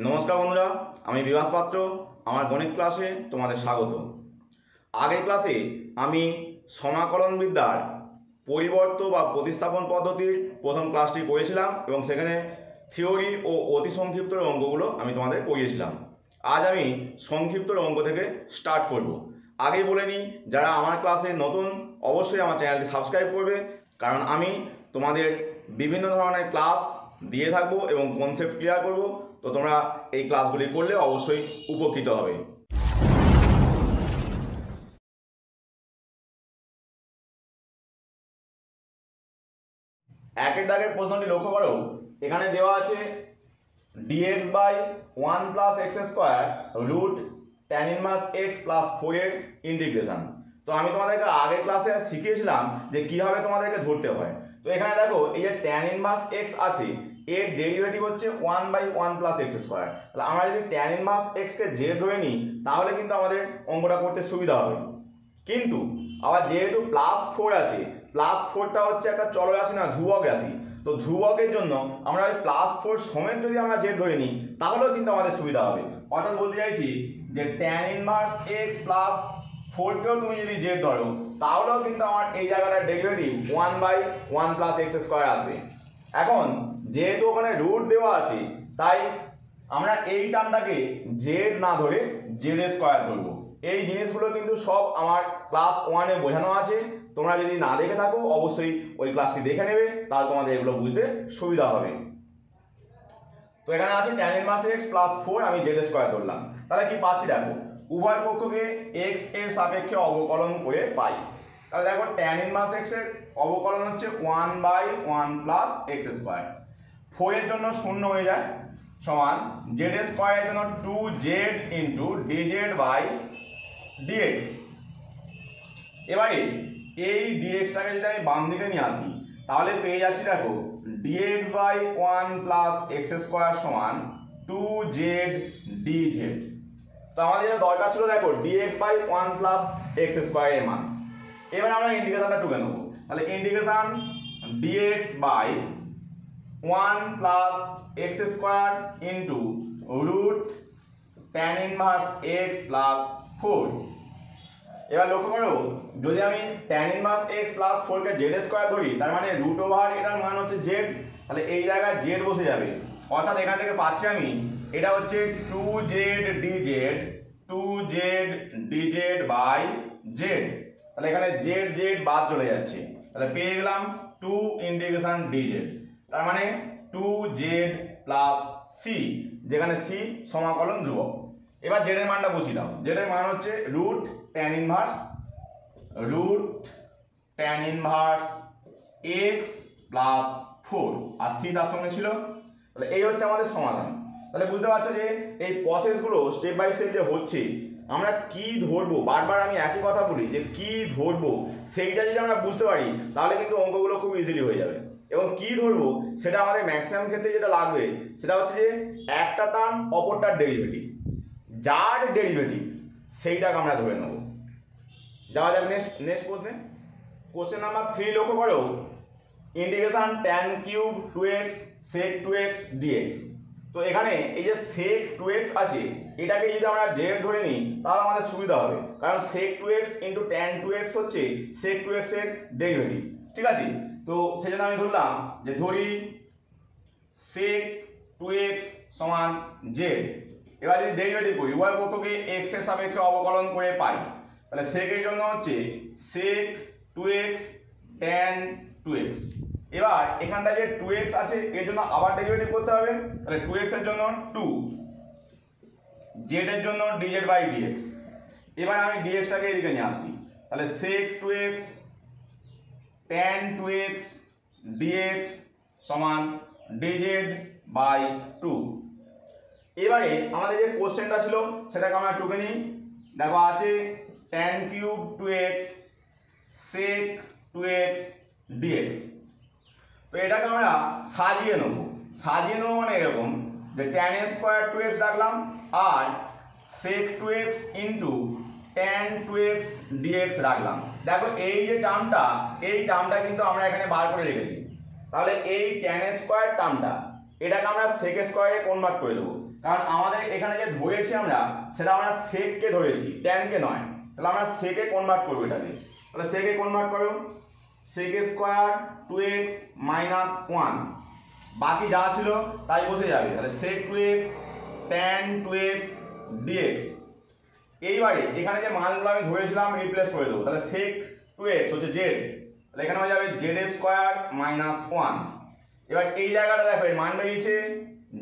নমস্কার বন্ধুরা, আমি বিভাস পাত্র। আমার গণিত ক্লাসে তোমাদের স্বাগত। আগের ক্লাসে আমি সমাকলন বিদ্যার পরিবর্ত বা প্রতিস্থাপন পদ্ধতির প্রথম ক্লাসটি করেছিলাম এবং সেখানে থিওরি ও অতি সংক্ষিপ্ত অঙ্কগুলো আমি তোমাদের করিয়েছিলাম। আজ আমি সংক্ষিপ্ত অঙ্ক থেকে স্টার্ট করব। আগেই বলে নিই, যারা আমার ক্লাসে নতুন অবশ্যই আমার চ্যানেলটি সাবস্ক্রাইব করবে, কারণ আমি তোমাদের বিভিন্ন ধরনের ক্লাস দিয়ে থাকবো এবং কনসেপ্ট ক্লিয়ার করব। তো তোমরা এই ক্লাসগুলি করলে অবশ্যই উপকৃত হবে। একের দাগের প্রশ্নটি লক্ষ্য করো। এখানে দেওয়া আছে dx by 1 plus x square root tan inverse x plus 4 এর ইন্টিগ্রেশন। তো আমি তোমাদেরকে আগের ক্লাসে শিখিয়েছিলাম যে কীভাবে তোমাদেরকে ধরতে হয়। তো এখানে দেখো, এই যে ট্যান ইনভার্স এক্স আছে, এর ডেরিভেটিভ হচ্ছে 1 বাই 1 প্লাস এক্স স্কোয়ার। তাহলে আমরা যদি ট্যান ইনভার্স এক্সকে জেড ধরে নিই তাহলে কিন্তু আমাদের অঙ্কটা করতে সুবিধা হবে। কিন্তু আবার যেহেতু প্লাস 4 আছে, প্লাস 4টা হচ্ছে একটা চলরাশি না, ধ্রুবক রাশি। তো ধ্রুবকের জন্য আমরা ওই প্লাস 4 সমেত যদি আমরা জেড ধরে নিই তাহলেও কিন্তু আমাদের সুবিধা হবে। অর্থাৎ বলতে চাইছি যে ট্যান ইনভার্স এক্স প্লাস 4কেও তুমি যদি জেড ধরো তাহলেও কিন্তু আমার এই জায়গাটার derivative 1 by 1 plus x square আসবে। এখন যেহেতু ওখানে রুট দেওয়া আছে, তাই আমরা এই টার্মটাকে জেড না ধরে জেড স্কোয়ার ধরবো। এই জিনিসগুলো কিন্তু সব আমার ক্লাস 1-এ বোঝানো আছে। তোমরা যদি না দেখে থাকো অবশ্যই ওই ক্লাসটি দেখে নেবে, তাহলে তোমাদের এগুলো বুঝতে সুবিধা হবে। তো এখানে আছে ট্যান ইনভার্স এক্স প্লাস 4, আমি জেড স্কোয়ার ধরলাম। তাহলে কি পাচ্ছি দেখো, উভয় পক্ষকে এক্স এর সাপেক্ষে অবকলন করে পাই। তাহলে দেখো ট্যান ইনভার্স এক্স এর অবকলন হচ্ছে 1 বাই 1 প্লাস এক্স স্কোয়ার। 4 এর জন্য 0 হয়ে যায়, সমান জেড স্কোয়ারের জন্য 2z into dz by dx। এবারে এই dxটাকে যদি আমি বাম দিকে নিয়ে আসি তাহলে পেয়ে যাচ্ছি দেখো dx by 1 plus x square সমান 2z dz। তো আমাদের যেটা দরকার ছিল দেখো dx by 1 plus x square এর মান। এবার আমরা ইন্টিগ্রেশনটা টুকে নেবো। তাহলে integration dx by 1 plus x square into root tan inverse x plus 4। এবার লক্ষ্য করো, যদি আমি ট্যান ইনভার্স এক্স প্লাস 4কে জেড স্কোয়ার ধরি, তার মানে রুট ওভার এটার মান হচ্ছে জেড। তাহলে এই জায়গায় জেড বসে যাবে, অর্থাৎ এখান থেকে পাচ্ছি আমি এটা হচ্ছে 2z dz বাই জেড। তাহলে এখানে জেড জেড বাদ চলে যাচ্ছে, তাহলে পেয়ে গেলাম 2 ইন্টিগ্রেশন dz। তার মানে 2z প্লাস সি, যেখানে সি সমাকলন ধ্রুবক। এবার জেড এর মানটা বসিয়ে দাও। জেড এর মান হচ্ছে root tan inverse x plus 4 আর সি তার সঙ্গে ছিল। তাহলে এই হচ্ছে আমাদের সমাধান। তাহলে বুঝতে পারছো যে এই প্রসেসগুলো স্টেপ বাই স্টেপ যে হচ্ছে, আমরা কি ধরবো, বারবার আমি একই কথা বলি যে কি ধরবো সেইটা যদি আমরা বুঝতে পারি তাহলে কিন্তু অঙ্কগুলো খুব ইজিলি হয়ে যাবে। এবং কি ধরবো সেটা আমাদের ম্যাক্সিমাম ক্ষেত্রে যেটা লাগবে সেটা হচ্ছে যে একটা টার্ম অপরটার ডেরিভেটিভ, যার ডেরিভেটিভ সেইটাকে আমরা ধরে নেব। যাওয়া যাক নেক্সট প্রশ্নে। কোশ্চেন নাম্বার 3 লক্ষ্য করো, integration tan cube 2x sec 2x dx। তো এখানে এই যে sec 2x আছে, এটাকে যদি আমরা জেড ধরে নিই তাহলে আমাদের সুবিধা হবে, কারণ sec 2x into tan 2x হচ্ছে sec 2x এর ডেরিভেটিভ। ঠিক আছে, তো সেজন্য আমি ধরলাম যে ধরি sec 2x সমান জেড। এবার যদি ডেরিভেটিভ করি, উভয় পক্ষকে x এর সাপেক্ষে অবকলন করে পাই, তাহলে sec এর জন্য হচ্ছে sec 2x tan 2x। এবার এখানটা যে 2x আছে এর জন্য আবার ডেরিভেটিভ করতে হবে, তাহলে 2x এর জন্য 2, z এর জন্য dz বাই dx। এবার আমি dx টাকে এদিকে নিয়ে আসছি, তাহলে sec 2x tan 2x dx সমান dz বাই 2। এবারে আমাদের যে কোশ্চেনটা ছিল সেটাকে আমরা টুকে নিই। দেখো আছে tan cube 2x sec 2x dx। তো এটাকে আমরা সাজিয়ে নেব মানে এরকম যে tan স্কোয়ার 2x রাখলাম আর sec 2x into tan 2x dx রাখলাম। দেখো এই যে টার্মটা কিন্তু আমরা এখানে বার করে রেখেছি। তাহলে এই tan স্কোয়ার টার্মটা এটাকে আমরা sec স্কোয়ারে কনভার্ট করে দেবো। কারণ আমাদের এখানে যে ধরেছি আমরা সেটা আমরা সেককে ধরেছি, ট্যানকে নয়। তাহলে আমরা সেকে কনভার্ট করবো এটাকে। তাহলে সেকে কনভার্ট করো, সেক স্কোয়ার 2x মাইনাস 1, বাকি যা ছিল তাই বসে যাবে। তাহলে সেক 2x ট্যান 2x dx। এইবারে এখানে যে মানগুলো আমি ধরেছিলাম রিপ্লেস করে দেবো। তাহলে সেক 2x হচ্ছে জেড, তাহলে এখানে হয়ে যাবে জেড স্কোয়ার মাইনাস 1। এবার এই জায়গাটা দেখো এই মান বেরিয়েছে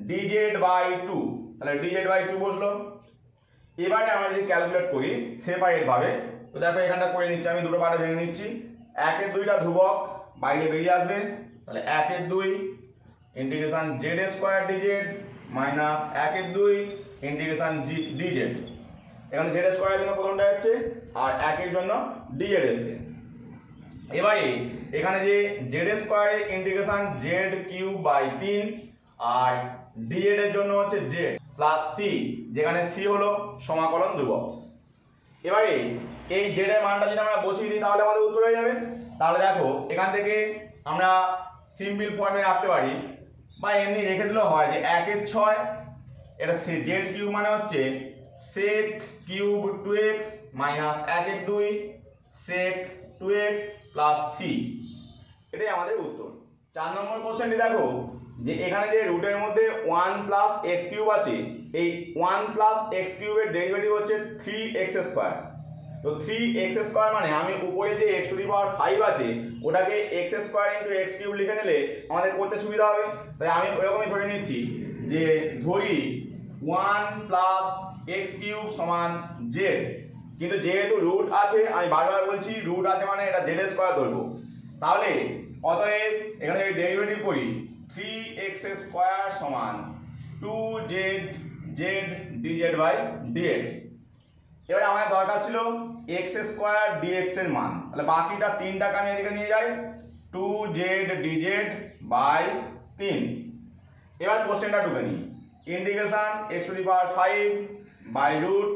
dz/2, তাহলে dz/2 বসলো। এবারে আমরা যদি ক্যালকুলেট করি সেপারেট ভাবে, তো দেখো এখানটা করে নিচ্ছি আমি, দুটো পার্টে ভেঙে নিচ্ছি। 1/2টা ধ্রুবক বাইরে বেরিয়ে আসবে, তাহলে 1/2 integration Z square DZ minus 1/2 integration DZ. এখানে জেড স্কোয়ারের জন্য প্রথমটা এসছে আর 1-এর জন্য ডিজেড এসছে। এবারে এখানে যে জেড স্কোয়ারের ইন্টিগ্রেশন জেড কিউব বাই 3 আর ডিজেড এর জন্য হচ্ছে জেড প্লাস সি, যেখানে সি হলো সমাকলন ধ্রুবক। এবারে এই জেড এর মানটা যদি আমরা বসিয়ে দিই তাহলে আমাদের উত্তর হয়ে যাবে। তাহলে দেখো এখান থেকে আমরা সিম্পল ফর্মে রাখতে পারি বা এমনি রেখে দিলেও হয় যে 1/6 এটা জেড কিউব মানে হচ্ছে সেক কিউব 2x মাইনাস 1/2 সেক 2x প্লাস সি, এটাই আমাদের উত্তর। 4 নম্বর কোশ্চেনটি দেখো যে এখানে যে রুটের মধ্যে 1 প্লাস এক্স কিউব আছে, এই 1 প্লাস এক্স কিউবের ডেরিভেটিভ হচ্ছে 3x স্কোয়ার। তো 3x স্কোয়ার মানে আমি উপরে যে x⁵ আছে ওটাকে x square into x cube লিখে নিলে আমাদের করতে সুবিধা হবে। তাই আমি ওরকমই ধরে নিচ্ছি যে ধরি 1 প্লাস এক্স কিউব সমান জেড, কিন্তু যেহেতু রুট আছে আমি বারবার বলছি রুট আছে মানে এটা জেড স্কোয়ার ধরবো। তাহলে অতএব এখানে যদি ডেরিভেটিভ করি 3x স্কোয়ার সমান 2z dz/dx। এবারে আমাদের দরকার ছিল x স্কোয়ার dx এর মান, তাহলে বাকিটা 3টাকে আমি এদিকে নিয়ে যাই 2z dz/3। এবার কোশ্চেনটা ঢুকে নিই, integration x⁵ by root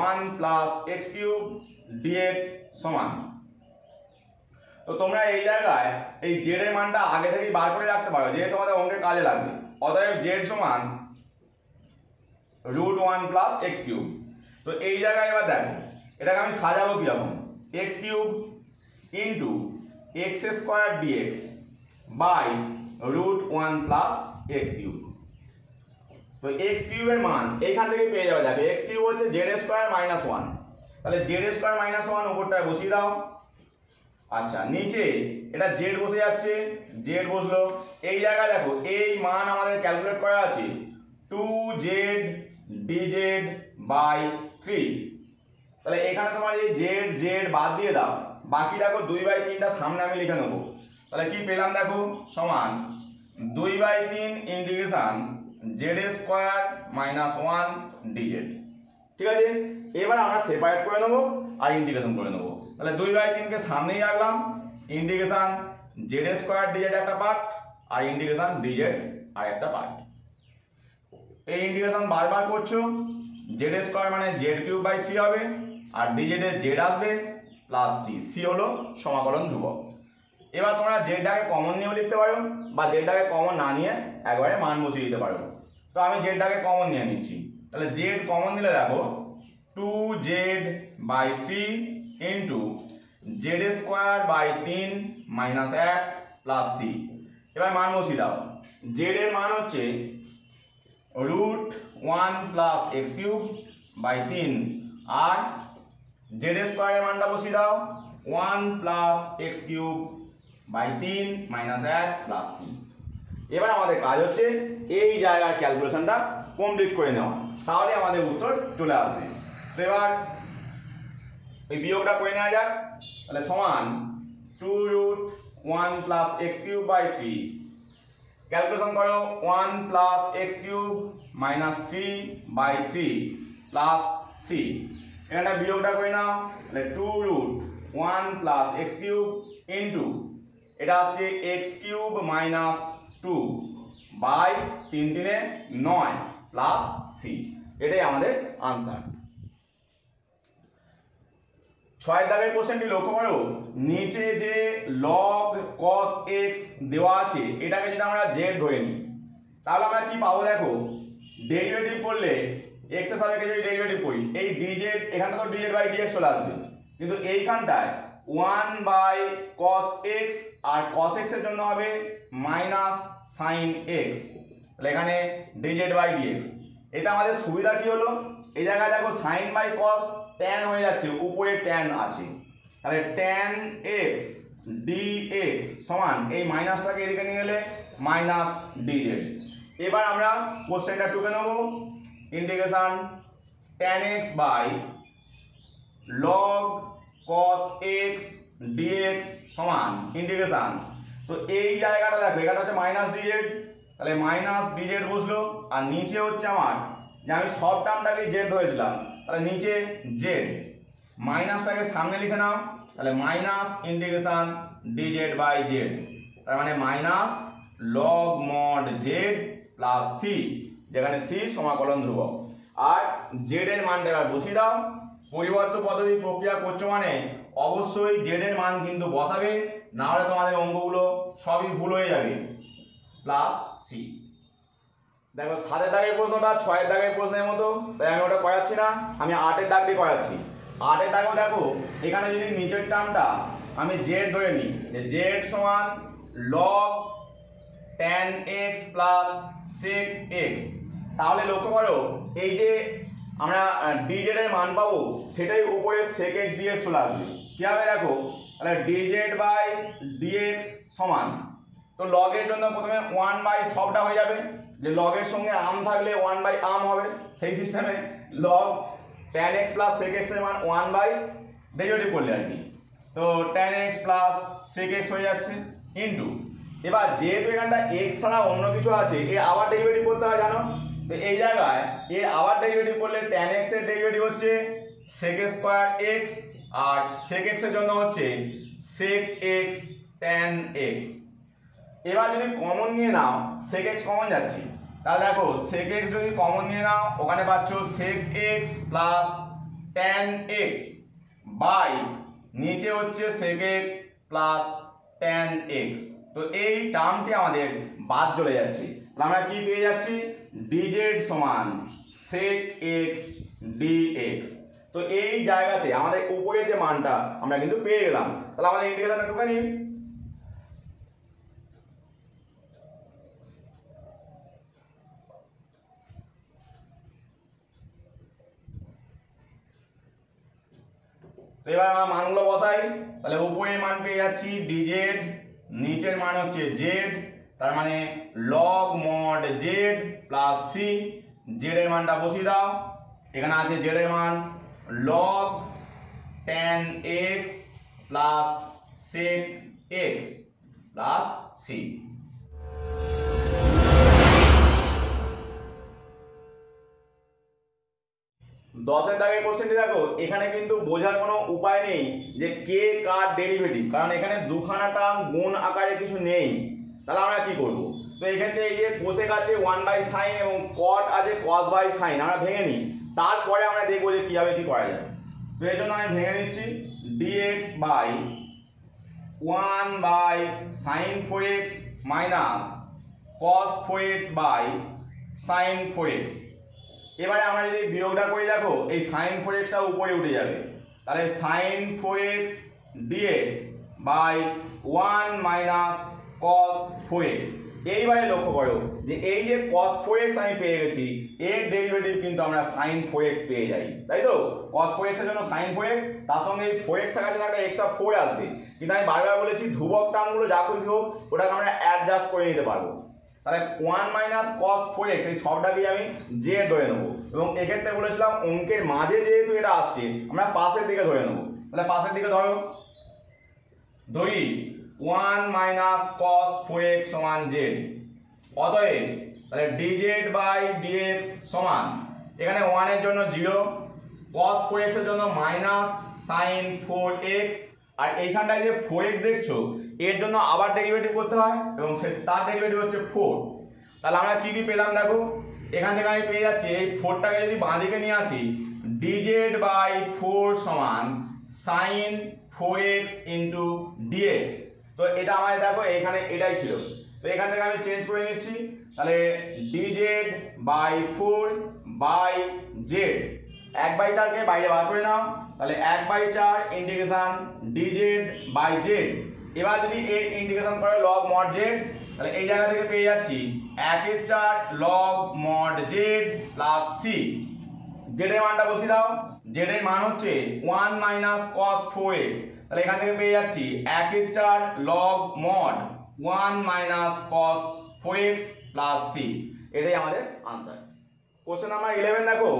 1 plus x cube dx সমান। তো তোমরা এই জায়গায় এই জেড এর মানটা আগে থেকেই বার করে রাখতে পারো, যেহেতু তোমাদের অঙ্কে কাজে লাগবে। অতএব জেড সমান রুট 1 প্লাস এক্স কিউব। তো এই জায়গায় এবার দেখো এটাকে আমি সাজাবো কিরকম, x cube into x square dx by root 1 plus x cube. তো এক্স কিউবের মান এইখান থেকে পেয়ে যাবে। দেখো এক্স কিউব হচ্ছে জেড স্কোয়ার মাইনাস 1, তাহলে জেড স্কোয়ার মাইনাস 1 উপরটায় বসিয়ে দাও। আচ্ছা নিচে এটা জেড বসে যাচ্ছে, জেড বসলো। এই জায়গায় দেখো এই মান আমাদের ক্যালকুলেট করা আছে 2z dz/3। তাহলে এখানে তোমার এই জেড জেড বাদ দিয়ে দাও, বাকি দেখো 2/3টা সামনে আমি লিখে নেবো। তাহলে কি পেলাম দেখো সমান 2/3 integration Z square minus 1 dz। ঠিক আছে, এবার আমরা সেপারেট করে নেবো আর ইন্টিগ্রেশন করে নেবো। তাহলে 2/3কে সামনেই রাখলাম, ইন্টিগ্রেশন জেড স্কোয়ার ডিজেড একটা পার্ট আর ইন্টিগ্রেশন ডিজেড আর একটা পার্ট। এই ইন্টিগ্রেশন বারবার করছো, জেড স্কোয়ার মানে জেড কিউব বাই 3 হবে আর ডিজেড এর জেড আসবে প্লাস সি, সি হলো সমাকলন ধ্রুবক। এবার তোমরা জেডটাকে কমন নিয়েও লিখতে পারো বা জেডটাকে কমন না নিয়ে একবারে মান বসিয়ে দিতে পারো। তো আমি জেডটাকে কমন নিয়ে নিচ্ছি, তাহলে জেড কমন নিলে দেখো 2z/3 into z square by 3 minus 1 plus c. এবার মান বসিয়ে দাও, জেড এর মান হচ্ছে root 1 plus x cube by 3 আর জেড স্কোয়ারের মানটা বসিয়ে দাও 1 plus x cube by 3 minus 1 plus c. এবার আমাদের কাজ হচ্ছে এই জায়গার ক্যালকুলেশনটা কমপ্লিট করে নেওয়া, তাহলে আমাদের উত্তর চলে আসবে। তো এবার এই বিয়োগটা করে নেওয়া যাক। তাহলে সমান 2 root 1 plus x cube by 3, calculation করো 1 plus x cube minus 3/3 plus c. এখানটা বিয়োগটা করে নাও, তাহলে 2 root 1 plus x cube into এটা আসছে x cube minus 2 by 3 3 9 plus c. এটাই আমাদের আনসার। 6 দাগের কোশ্চেনটি লক্ষ্য করো, নিচে যে লগ cos x দেওয়া আছে এটাকে যদি আমরা z ধরে নিই তাহলে আমরা কি পাবো দেখো, ডেরিভেটিভ করলে x এর সাপেক্ষে যদি ডেরিভেটিভ করি এই dz এখানটা তো dz বাই dx চলে আসবে, কিন্তু এইখানটায় 1 বাই cos x আর cos x এর জন্য হবে মাইনাস sin x, তাহলে এখানে dz বাই dx। এটা আমাদের সুবিধা কি হলো, এই জায়গায় দেখো sin বাই cos tan হয়ে যাচ্ছে, উপরে tan আছে, তাহলে tan x dx সমান এই মাইনাসটাকে এদিকে নিয়ে গেলে মাইনাস dz। এবার আমরা কোশ্চেনটা টুকে নেব, integration tan x by log cos x dx সমান ইন্টিগ্রেশন, তো এই জায়গাটা দেখো এটা হচ্ছে মাইনাস dz, তাহলে মাইনাস dz বসলো, আর নিচে হচ্ছে আমার যে আমি সব টার্মটাকে z ধরেছিলাম, তাহলে নিচে z, মাইনাসটাকে সামনে লিখে নাও, তাহলে minus integration dz by z, তার মানে minus log mod z plus c, যেখানে c সমাকলন ধ্রুবক। আর z এর মানটা এবার বসিয়ে দাও, পরিবর্তন পদ্ধতি প্রক্রিয়া করছো মানে অবশ্যই z এর মান কিন্তু বসাবে, না হলে তোমাদের অঙ্কগুলো সবই ভুল হয়ে যাবে। প্লাস c, দেখো 7 এর দাগের প্রশ্নটা 6 এর দাগের প্রশ্নের মতো, তাই আমি ওটা করাচ্ছি না, আমি 8 এর দাগটি করাচ্ছি। 8 এর দাগেও দেখো এখানে যদি নিচের টার্মটা আমি z ধরে নিই, যে z সমান log tan x plus sec x, তাহলে লক্ষ্য করো এই যে আমরা dz এর মান পাবো সেটাই উপরে sec x dx চলে আসবে। কি হবে দেখো, তাহলে dz বাই dx সমান, তো log এর জন্য প্রথমে 1 বাই সবটা হয়ে যাবে, যে log এর সঙ্গে আম থাকলে 1 বাই আম হবে, সেই সিস্টেমে log tan x plus sec x এর মান 1 বাই ডেরিভেটিভ করলে আর কি, তো tan x plus sec x হয়ে যাচ্ছে ইনটু, এবার যেহেতু এখানটা x ছাড়া অন্য কিছু আছে এ আবার ডেরিভেটিভ করতে হয় জানো, তো এই জায়গায় এ আবার ডেরিভেটিভ করলে tan x এর ডেরিভেটিভ হচ্ছে sec স্কয়ার x, আর sec x এর জন্য হচ্ছে sec x tan x। এবার যদি কমন নিয়ে নাও, sec x কমন যাচ্ছে, তাহলে দেখো sec x যদি কমন নিয়ে নাও ওখানে পাচ্ছ sec x plus tan x by নিচে হচ্ছে sec x plus tan x, তো এই টার্মটি আমাদের বাদ চলে যাচ্ছে, তাহলে আমরা কি পেয়ে যাচ্ছি dz সমান sec x dx। তো এই জায়গাতে আমাদের উপরে যে মানটা আমরা কিন্তু পেয়ে গেলাম, তাহলে আমাদের ইন্টিগ্রেশনটা টুকে নিই, তো এবার আমরা মানগুলো বসাই, তাহলে উপরে মান পেয়ে যাচ্ছি dz, নিচের মান হচ্ছে z, তার মানে log mod z plus c, z এর মানটা বসিয়ে দাও, এখানে আছে z এর মান log tan x plus sec x plus c। 10 এর দাগের কোশ্চেনটি দেখো, এখানে কিন্তু বোঝার কোনো উপায় নেই যে কে কার ডেরিভেটিভ, কারণ এখানে দুখানা টার্ম গুণ আকারে কিছু নেই, তাহলে আমরা কি করব, তো এখানে এই যে কোসেক আছে 1 বাই সাইন এবং কট আছে cos বাই সাইন, আমরা ভেঙে নিই, তারপরে আমরা দেখবো যে কিভাবে কি করা যায়। তো এর জন্য আমি ভেঙে নিচ্ছি dx by 1 by sine 4x minus cos 4x by sine 4x। এবারে আমরা যদি বিয়োগটা করি দেখো এই sin 4x টা উপরে উঠে যাবে, তাহলে sin 4x dx by 1 minus cos 4x। এইবারে লক্ষ্য করো যে এই যে cos 4x আমি পেয়ে গেছি এর ডেরিভেটিভ কিন্তু আমরা sin 4x পেয়ে যাই, তাই তো cos 4x এর জন্য sin 4x, তার সঙ্গে এই 4x থাকার জন্য একটা এক্সট্রা 4 আসবে, কিন্তু আমি বারবার বলেছি ধ্রুবক টার্মগুলো যা খুশি হোক ওটাকে আমরা অ্যাডজাস্ট করে নিতে পারবো, তাহলে 1 মাইনাস cos 4x এই সবটাকেই আমি z ধরে নেবো, এবং এক্ষেত্রে বলেছিলাম অঙ্কের মাঝে যেহেতু এটা আসছে আমরা পাশের দিকে ধরে নেবো, তাহলে পাশের দিকে ধরো, ধরি 1 মাইনাস cos 4x সমান z, অতএব তাহলে dz বাই dx সমান, এখানে 1 এর জন্য 0, cos 4x এর জন্য মাইনাস sin 4x, আর এইখানটায় যে 4x দেখছো এর জন্য আবার ডেরিভেটিভ করতে হয় এবং তার ডেরিভেটিভ হচ্ছে 4, তাহলে আমরা কি কি পেলাম দেখো, এখান থেকে আমি পেয়ে যাচ্ছি এই 4টাকে যদি বাঁ দিকে নিয়ে আসি dz বাই 4 সমান sin 4x ইন্টু dx, তো এটা আমাদের দেখো এখানে এটাই ছিল, তো এখান থেকে আমি চেঞ্জ করে নিচ্ছি, তাহলে ডিজেড বাই 4 বাই জেড 1/4 কে বাইরে বার করে নাও, তাহলে 1/4 ইন্টিগ্রেশন ডিজেড বাই জেড। এবার যদি এর ইন্টিগ্রেশন করে লগ মড জেড, তাহলে এই জায়গা থেকে পেয়ে যাচ্ছি 1/4 log mod Z plus C. Z এর মানটা বসিয়ে দাও, জেড এর মান হচ্ছে 1 মাইনাস cos 4x, তাহলে এখান থেকে পেয়ে যাচ্ছি 1/4 log mod 1 minus cos 4x plus c. এটাই আমাদের আনসার। কোশ্চেন নাম্বার 11 দেখো,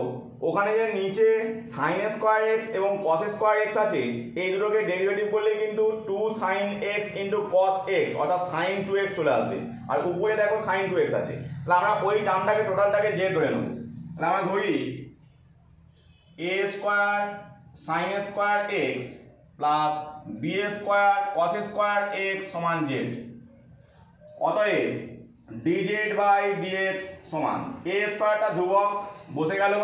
ওখানে যে নিচে sin স্কয়ার x এবং cos স্কয়ার x আছে, এই দুটোকে ডেরিভেটিভ করলে কিন্তু 2 sin x cos x অর্থাৎ sin 2x চলে আসবে, আর উপরে দেখো sin 2x আছে। তাহলে আমরা ওই টার্মটাকে টোটালটাকে z ধরে নেব। তাহলে আমরা ধরি a square sin square x plus b square cos square x সমান z। অতএব dz বাই dx সমান a স্কয়ারটা ধ্রুবক বসে গেল।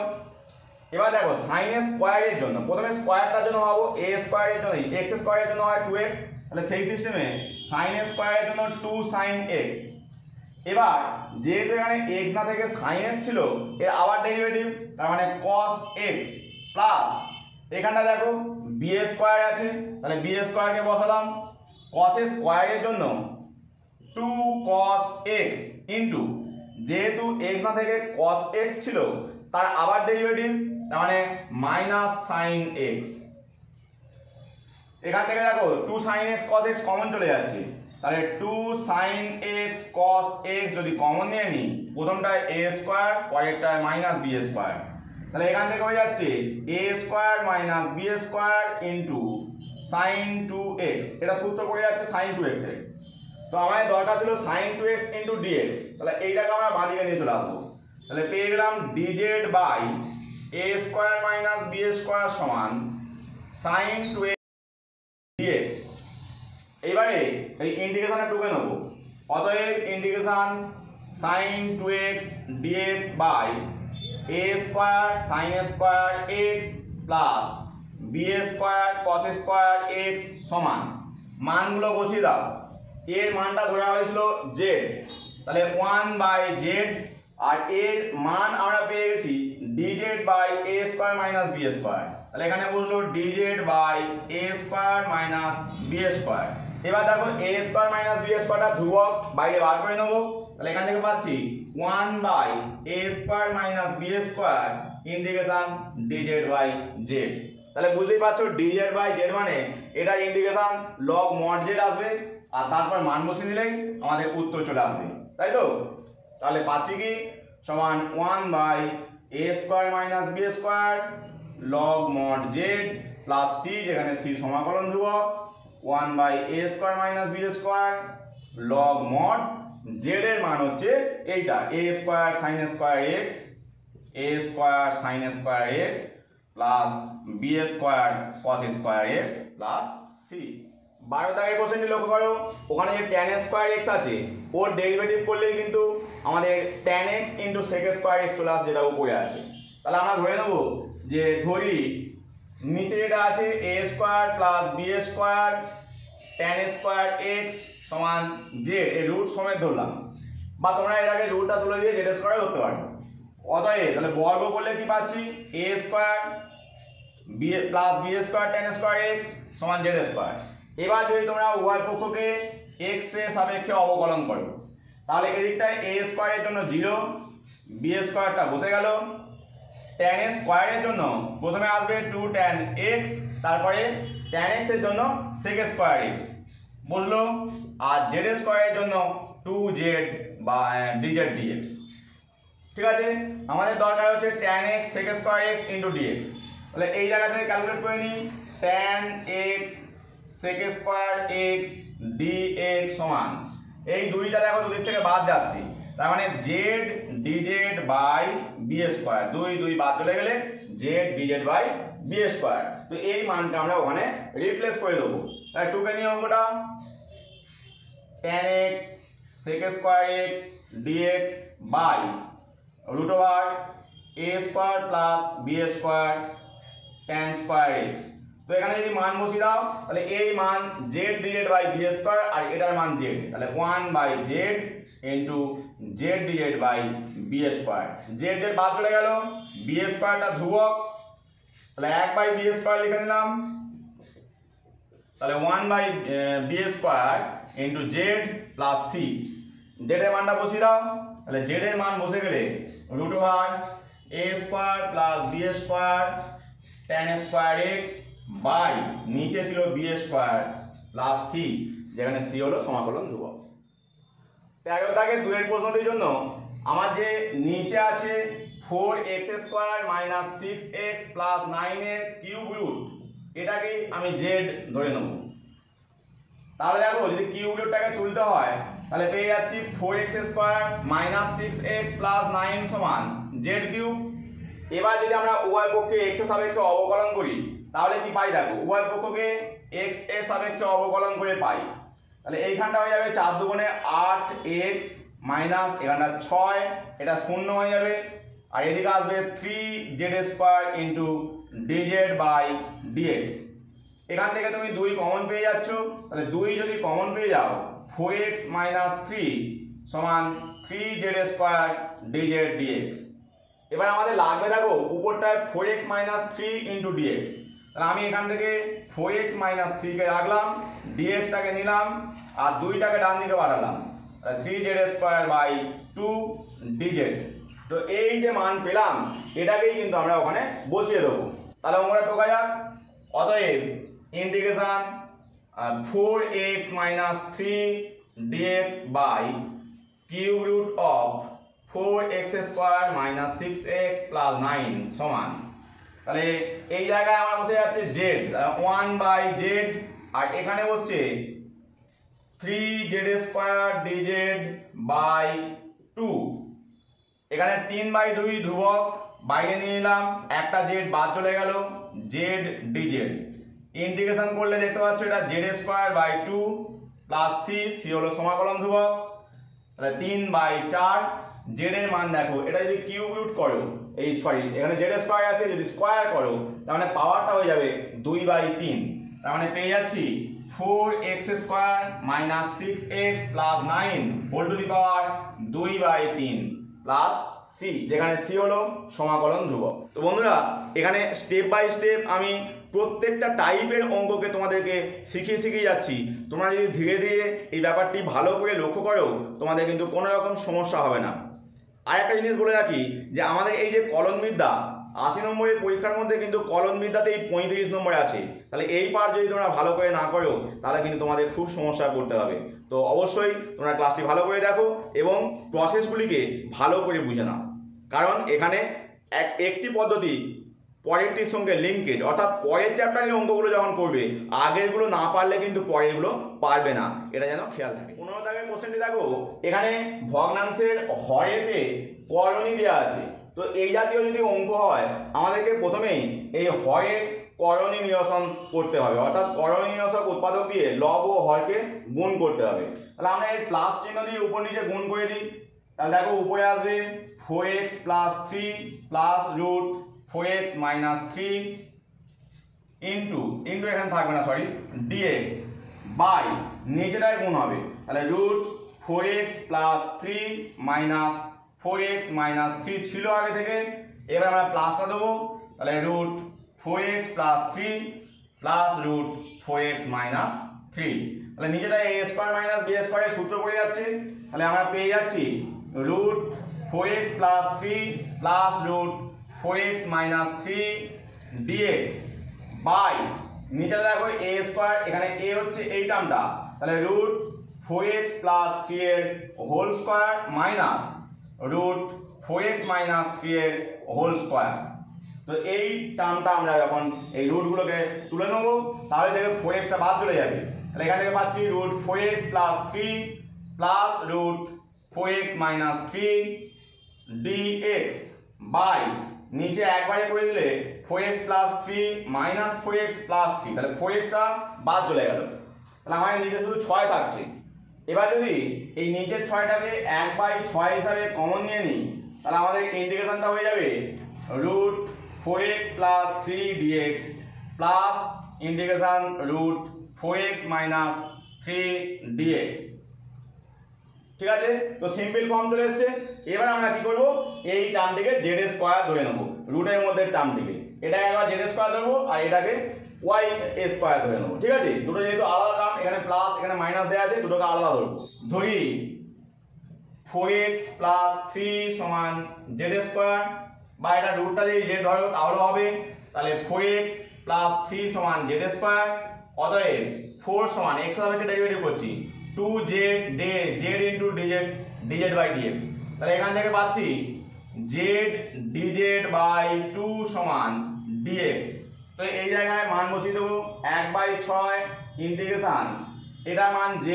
এবার দেখো sin স্কয়ারের জন্য প্রথমে স্কয়ারটার জন্য ভাবো, a স্কয়ারের জন্য x স্কয়ারের জন্য হয় 2x, তাহলে সেই সিস্টেমে sin স্কয়ারের জন্য 2 sin x। এবার যেহেতু এখানে x না থেকে sin x ছিল, এর আবার ডেরিভেটিভ, তার মানে cos x প্লাস এখানটা দেখো b স্কয়ার আছে, তাহলে b স্কয়ারকে বসালাম, cos স্কয়ারের জন্য 2 cos x ইনটু যেহেতু x না থেকে cos x ছিল তার আবার ডেরিভেটিভ, তার মানে মাইনাস sin x। এখান থেকে দেখো 2 sin x cos x common চলে যাচ্ছে, তাহলে 2 sin x cos x যদি কমন নিয়ে নিই, প্রথমটায় a স্কয়ার পরেরটায় মাইনাস b স্কয়ার, তাহলে এখান থেকে হয়ে যাচ্ছে a square minus b square into sin 2x। এটা সূত্র পড়ে যাচ্ছে sin 2x এর। তো আমাদের দরকার ছিল sin 2x ইনটু dx, তাহলে এইটাকে আমরা বাঁ দিকে নিয়ে চলে আসবো। তাহলে পেয়ে গেলাম dz by a square minus b square সমান sin 2x dx। এইবারে এই ইন্টিগ্রেশনে ঢুকে নেব। অতএব integration sin 2x dx by a square sin square x plus b square cos square x সমান, মানগুলো বসিয়ে দাও। এর মানটা ধরা হয়েছিল z, তাহলে 1/z, আর এর মান আমরা পেয়ে গেছি dz by a square minus b square, তাহলে এখানে বসলো dz by a square minus b square. এবার দেখো a স্কয়ার মাইনাস b স্কয়ারটা ধ্রুবক বাইরে বার করে নেব, তাহলে এখান থেকে পাচ্ছি 1/a square minus b square integration dz by z। তাহলে বুঝতেই পারছো dz বাই z মানে এটা ইন্টিগ্রেশন log mod z আসবে, আর তারপর মান বসিয়ে দিলেই আমাদের উত্তর চলে আসবে, তাই তো? তাহলে পাচ্ছি কি সমান 1/a square minus b square log mod z plus c, যেখানে c সমাকলন ধ্রুবক, 1/a square minus b square log mod z এর মান হচ্ছে এইটা a square sin square x, a square sin square x plus b square cos square x plus c। 12 দাগের কোশ্চেনটি লক্ষ্য করো, ওখানে যে tan স্কয়ার x আছে ওর ডেরিভেটিভ করলেই কিন্তু আমাদের tan x into sec square x plus যেটা উপরে আছে। তাহলে আমরা ধরে নেব যে ধরি নিচে যেটা আছে a square plus b square tan square x সমান z, এর রুট সমেত ধরলাম, বা তোমরা এর আগে রুটটা তুলে দিয়ে z স্কয়ার ধরতে পারো। অতএব তাহলে বর্গ করলে কি পাচ্ছি a square b plus b square tan square x সমান z স্কয়ার। এবার যদি তোমরা উভয় পক্ষকে x এর সাপেক্ষে অবকলন করো, তাহলে এদিকটায় a স্কয়ারের জন্য 0, b স্কয়ারটা বসে গেল, tan স্কয়ারের জন্য প্রথমে আসবে 2 tan x, তারপরে tan x এর জন্য sec স্কয়ার x বুঝলো, আর z স্কয়ারের জন্য 2z বা dz dx। ঠিক আছে, আমাদের দরকার হচ্ছে tan x sec square x into dx। তাহলে এই জায়গা থেকে ক্যালকুলেট করে নিই, tan x sec square x dx সমান, এই দুইটা দেখো দুদিক থেকে বাদ যাচ্ছে, তার মানে z dz by b square, দুই দুই বাদ চলে গেলে z dz by b square. তো এই মানটা আমরা ওখানে রিপ্লেস করে দেবো। তাহলে 2 কে নিয়ে অঙ্কটা tan x sec square x dx by root over a square plus b square tan square x। তো এখানে যদি মান বসিয়ে দাও, তাহলে এই মান z dz by b square আর এটার মান z, তাহলে 1/z into z dz by B square. Z z বাদ চলে গেল, বি স্কোয়ারটা ধ্রুবক, তাহলে 1 বাই বি স্কোয়ার লিখে দিলাম, তাহলে 1 by B square into Z plus C. Z এর মানটা বসিয়ে দাও, তাহলে জেড এর মান বসে গেলে root over a square plus b square tan square x by নিচে ছিল বি স্কোয়ার প্লাস সি, যেখানে সি হলো সমাকলন ধ্রুবক। 13 দাগে 2 এর প্রশ্নটির জন্য আমার যে নিচে আছে 4x square minus 6x plus 9 এর কিউব রুট, এটাকে আমি জেড ধরে নেব। তাহলে দেখো যদি কিউব রুটটাকে তুলতে হয় তাহলে পেয়ে যাচ্ছি 4x square minus 6x plus 9 সমান জেড কিউব। এবার যদি আমরা উভয় পক্ষে x এর সাপেক্ষে অবকলন করি তাহলে কি পাই দেখো, উভয় পক্ষকে x এর সাপেক্ষে অবকলন করে পাই, তাহলে এইখানটা হয়ে যাবে 4 দুগুণে 8x মাইনাস এখানটা 6, এটা শূন্য হয়ে যাবে, আর এদিকে আসবে 3z square into dz by dx. এখান থেকে তুমি 2 কমন পেয়ে যাচ্ছ, তাহলে 2 যদি কমন পেয়ে যাও 4x মাইনাস 3 সমান 3z স্কোয়ার ডিজেড ডিএক্স। এবার আমাদের লাগবে দেখো উপরটায় 4x মাইনাস 3 ইন্টু ডিএক্স, তাহলে আমি এখান থেকে 4x মাইনাস 3 কে রাখলাম, ডিএক্সটাকে নিলাম আর 2টাকে ডান দিকে বাড়ালাম, 3z স্কোয়ার বাই 2 ডিজেড। তো এই যে মান পেলাম এটাকেই কিন্তু আমরা ওখানে বসিয়ে দেবো। তাহলে অঙ্কটা টোকা যাক। অতএব integration 4x minus 3 dx by cube root of 4x square minus 6x plus 9 সমান, তাহলে এই জায়গায় আমার বসে যাচ্ছে জেড 1 বাই জেড, আর এখানে বসছে 3z স্কোয়ার ডিজেড বাই 2। এখানে 3 বাই 2 ধ্রুবক বাইরে নিয়ে নিলাম, একটা জেড বাদ চলে গেল, জেড ডিজেড। ইন্টিগ্রেশন করলে দেখতে পাচ্ছ এটা z square by 2 plus c, c হলো সমাকলন ধ্রুবক, তাহলে 3 বাই 4। জেড এর মান দেখো, এটা যদি কিউব রুট করো, এই সরি এখানে জেড স্কোয়ার আছে, যদি স্কোয়ার করো তার মানে পাওয়ারটা হয়ে যাবে 2 বাই 3, তার মানে পেয়ে যাচ্ছি 4x square minus 6x plus 9 whole to the power 2 by 3 plus c, যেখানে সি হলো সমাকলন ধ্রুবক। তো বন্ধুরা এখানে স্টেপ বাই স্টেপ আমি প্রত্যেকটা টাইপের অঙ্ককে তোমাদেরকে শিখিয়ে যাচ্ছি। তোমরা যদি ধীরে ধীরে এই ব্যাপারটি ভালো করে লক্ষ্য করো তোমাদের কিন্তু কোনো রকম সমস্যা হবে না। আর একটা জিনিস বলে রাখি যে আমাদের এই যে কলনবিদ্যা 80 নম্বরের পরীক্ষার মধ্যে কিন্তু কলনবিদ্যাতেই 35 নম্বরে আছে, তাহলে এই পার্ট যদি তোমরা ভালো করে না করো তাহলে কিন্তু তোমাদের খুব সমস্যায় পড়তে হবে। তো অবশ্যই তোমরা ক্লাসটি ভালো করে দেখো এবং প্রসেসগুলিকে ভালো করে বুঝে নাও, কারণ এখানে একটি পদ্ধতি পরেরটির সঙ্গে লিঙ্কেজ, অর্থাৎ পরের চ্যাপ্টারের অঙ্কগুলো যখন করবে আগেরগুলো না পারলে কিন্তু পরেরগুলো পারবে না, এটা যেন খেয়াল থাকে। 15 দাগের কোশ্চেনটি দেখো, এখানে ভগ্নাংশের হরেতে করণী দেওয়া আছে। তো এই জাতীয় যদি অঙ্ক হয় আমাদেরকে প্রথমেই এই হরের করণী নিরসন করতে হবে, অর্থাৎ করণী নিরসক উৎপাদক দিয়ে লব ও হরকে গুণ করতে হবে। তাহলে আমরা এই প্লাস চিহ্ন দিয়ে উপর নিচে গুণ করে দিই, তাহলে দেখো উপরে আসবে 4x plus 3 plus root 4x minus 3 into এখানে থাকবে না সরি dx বাই নিচেটায় গুণ হবে, তাহলে root 4x plus 3 minus 4x minus 3 ছিল আগে থেকে, এবার আমরা প্লাসটা দেবো, তাহলে root 4x plus 3 plus root 4x minus 3, তাহলে নিচেটা a স্কোয়ার মাইনাস b স্কোয়ারের সূত্র পড়ে যাচ্ছে, তাহলে আমরা পেয়ে যাচ্ছি root 4x plus 3 plus root 4x minus 3 dx by নিচেটা দেখো a স্কোয়ার, এখানে a হচ্ছে এই টার্মটা, তাহলে রুট 4x প্লাস 3 এর whole square minus root 4x minus 3 এর হোল স্কোয়ার। তো এই টার্মটা আমরা যখন এই রুটগুলোকে তুলে নেবো তাহলে দেখবে 4xটা বাদ চলে যাবে, তাহলে এখান থেকে পাচ্ছি root 4x plus 3 plus root 4x minus 3 dx by নিচে একবারে করে দিলে 4x plus 3 minus 4x plus 3, তাহলে 4xটা বাদ চলে গেল, তাহলে আমাদের নিচে শুধু 6 থাকছে। এবার যদি এই নিচের 6টাকে 1/6 হিসাবে কমন নিয়ে নিই তাহলে আমাদের ইন্টিগ্রেশনটা হয়ে যাবে root 4x plus 3 dx plus integration root 4x minus 3 dx। ঠিক আছে, তো সিম্পল ফর্ম চলে এসছে। এবার আমরা কি করব, এই টার্মটিকে জেড স্কোয়ার ধরে নেব, রুটের মধ্যে টার্মটিকে, এটাকে একবার জেড স্কোয়ার ধরবো আর এটাকে ওয়াই স্কোয়ার ধরে নেবো। ঠিক আছে, দুটো যেহেতু আলাদা টার্ম, এখানে প্লাস এখানে মাইনাস দেওয়া আছে, দুটোকে আলাদা ধরবো। ধরি 4x প্লাস 3 সমান জেড স্কোয়ার, বা এটা রুটটা যদি জেড ধরো তাহলে হবে, তাহলে 4x প্লাস 3 সমান জেড স্কোয়ার। অতএব 4 সমান x এর সাপেক্ষে ডেরিভেটিভ করছি 2z z into dz by dx। তাহলে এখান থেকে পাচ্ছি z dz বাই 2 সমান dx। তো এই জায়গায় মান বসিয়ে দেবো 1/6 ইন্টিগ্রেশন, এটার মান z